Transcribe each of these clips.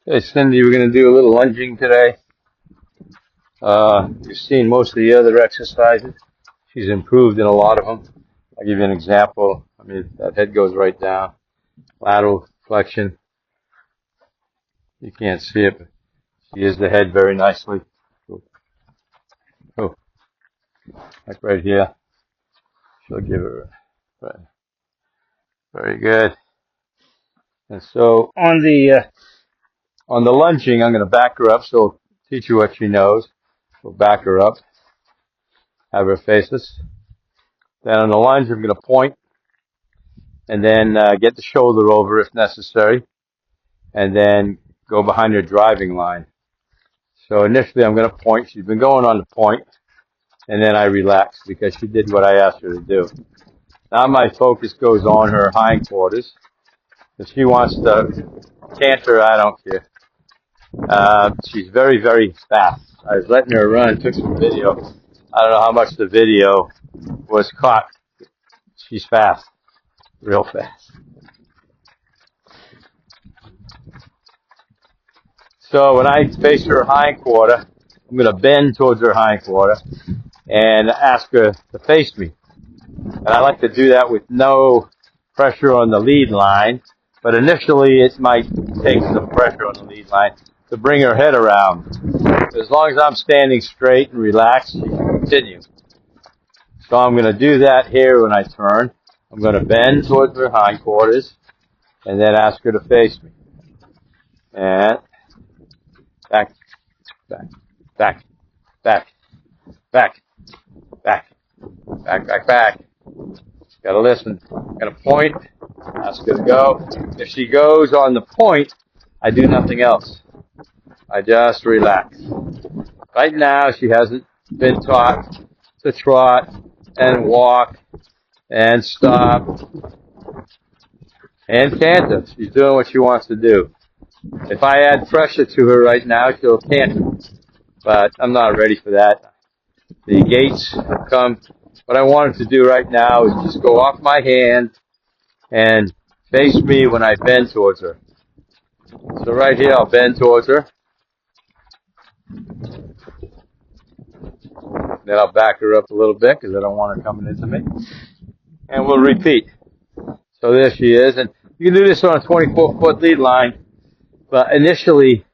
Hey Cindy, we're going to do a little lunging today. You've seen most of the other exercises. She's improved in a lot of them. I'll give you an example. I mean, that head goes right down. Lateral flexion. You can't see it, but she is the head very nicely. Oh, like right here. She'll give it right. Very good. And so on the lunging, I'm going to back her up. So I'll teach you what she knows. We'll back her up. Have her face us. Then on the lunge, I'm going to point. And then get the shoulder over if necessary, and then go behind her driving line. So initially I'm going to point. She's been going on the point, and then I relax because she did what I asked her to do. Now my focus goes on her hindquarters. If she wants to canter, I don't care. She's very, very fast. I was letting her run, took some video. I don't know how much the video was caught. She's fast, real fast. So when I face her hindquarter, I'm going to bend towards her hindquarter and ask her to face me. And I like to do that with no pressure on the lead line, but initially it might take some pressure on the lead line to bring her head around. As long as I'm standing straight and relaxed, she can continue. So I'm going to do that here when I turn. I'm going to bend towards her hindquarters and then ask her to face me. And back, back, back, back, back, back, back, back, back. Gotta listen. Gotta point. Ask her to go. If she goes on the point, I do nothing else. I just relax. Right now, she hasn't been taught to trot and walk and stop and canter. She's doing what she wants to do. If I add pressure to her right now, she'll canter. But I'm not ready for that. The gaits have come. What I want her to do right now is just go off my hand and face me when I bend towards her. So right here, I'll bend towards her. Then I'll back her up a little bit because I don't want her coming into me. And we'll repeat. So there she is. And you can do this on a 24-foot lead line. But initially,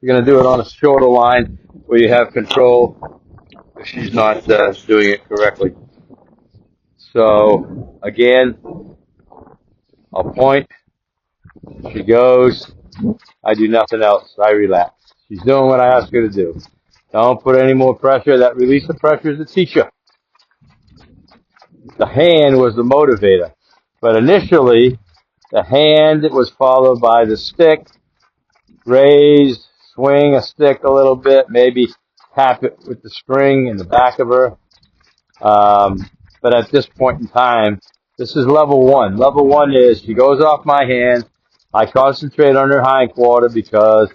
you're going to do it on a shorter line where you have control if she's not doing it correctly. So, again, I'll point. She goes. I do nothing else. I relax. She's doing what I ask her to do. Don't put any more pressure. That release of pressure is the teacher. The hand was the motivator. But initially, the hand was followed by the stick, raise, swing a stick a little bit, maybe tap it with the string in the back of her. But at this point in time, this is level one. Level one is she goes off my hand. I concentrate on her hindquarter because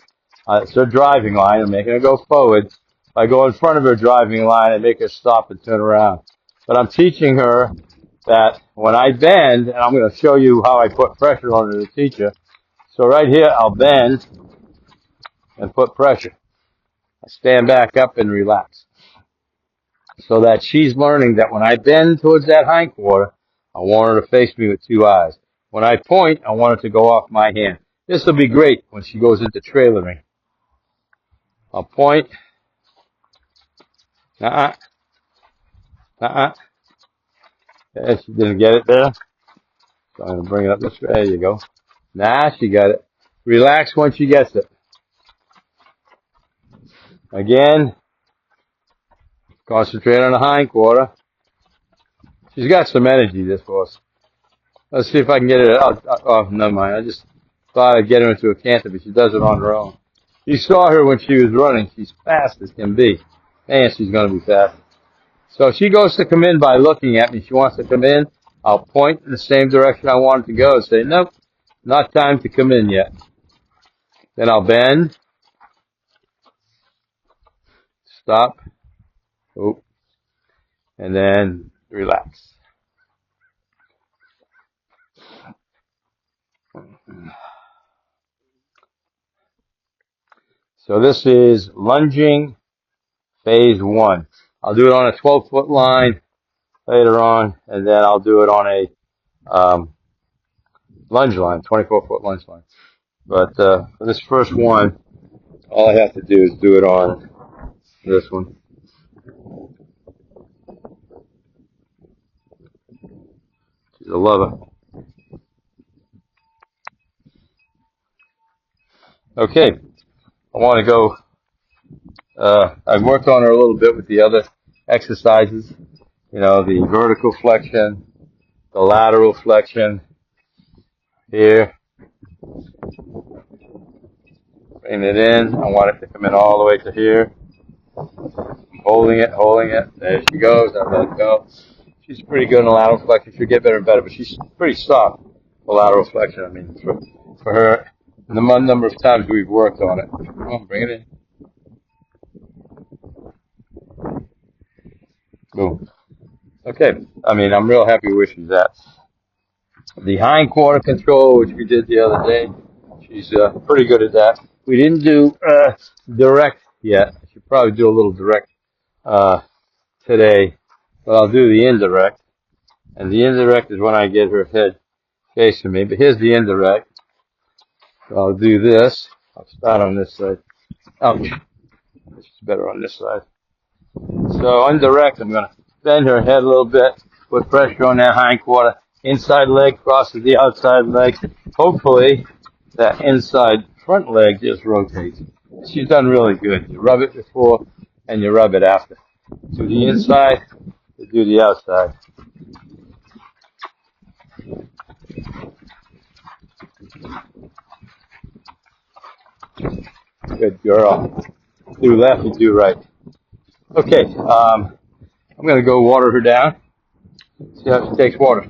it's her driving line. I'm making her go forward. If I go in front of her driving line, I make her stop and turn around. But I'm teaching her that when I bend, and I'm going to show you how I put pressure on her to teach her. So right here, I'll bend and put pressure. I stand back up and relax. So that she's learning that when I bend towards that hindquarter, I want her to face me with two eyes. When I point, I want her to go off my hand. This will be great when she goes into trailering. I'll point. Uh-uh. Uh-uh. Okay, she didn't get it there. So I'm going to bring it up this way. There you go. Nah, she got it. Relax when she gets it. Again, concentrate on the hindquarter. She's got some energy, this horse. Let's see if I can get it out. Oh, never mind. I just thought I'd get her into a canter, but she does it on her own. You saw her when she was running. She's fast as can be. And she's going to be fast. So she goes to come in by looking at me. She wants to come in. I'll point in the same direction I want it to go and say, nope, not time to come in yet. Then I'll bend. Stop. Oh. And then relax. So this is lunging phase 1. I'll do it on a 12-foot line later on, and then I'll do it on a lunge line, 24-foot lunge line. But for this first one, all I have to do is do it on this one. She's a lover. Okay, I want to go. I've worked on her a little bit with the other exercises. You know, the vertical flexion, the lateral flexion here. Bring it in. I want it to come in all the way to here. Holding it. There she goes. I let it go. She's pretty good in the lateral flexion. She'll get better and better, but she's pretty soft, the lateral flexion. I mean, for her, the number of times we've worked on it. Come on, bring it in. Boom. Okay. I mean, I'm real happy where she's at. The hind quarter control, which we did the other day, she's pretty good at that. We didn't do direct yet. I should probably do a little direct today, but I'll do the indirect. And the indirect is when I get her head facing me. But here's the indirect. So I'll do this. I'll start on this side. Ouch. This is better on this side. So on direct, I'm going to bend her head a little bit, put pressure on that hind quarter. Inside leg crosses the outside leg. Hopefully, that inside front leg just rotates. She's done really good. You rub it before and you rub it after. Do the inside, you do the outside. Good girl. Do left, you do right. Okay, I'm going to go water her down. See how she takes water.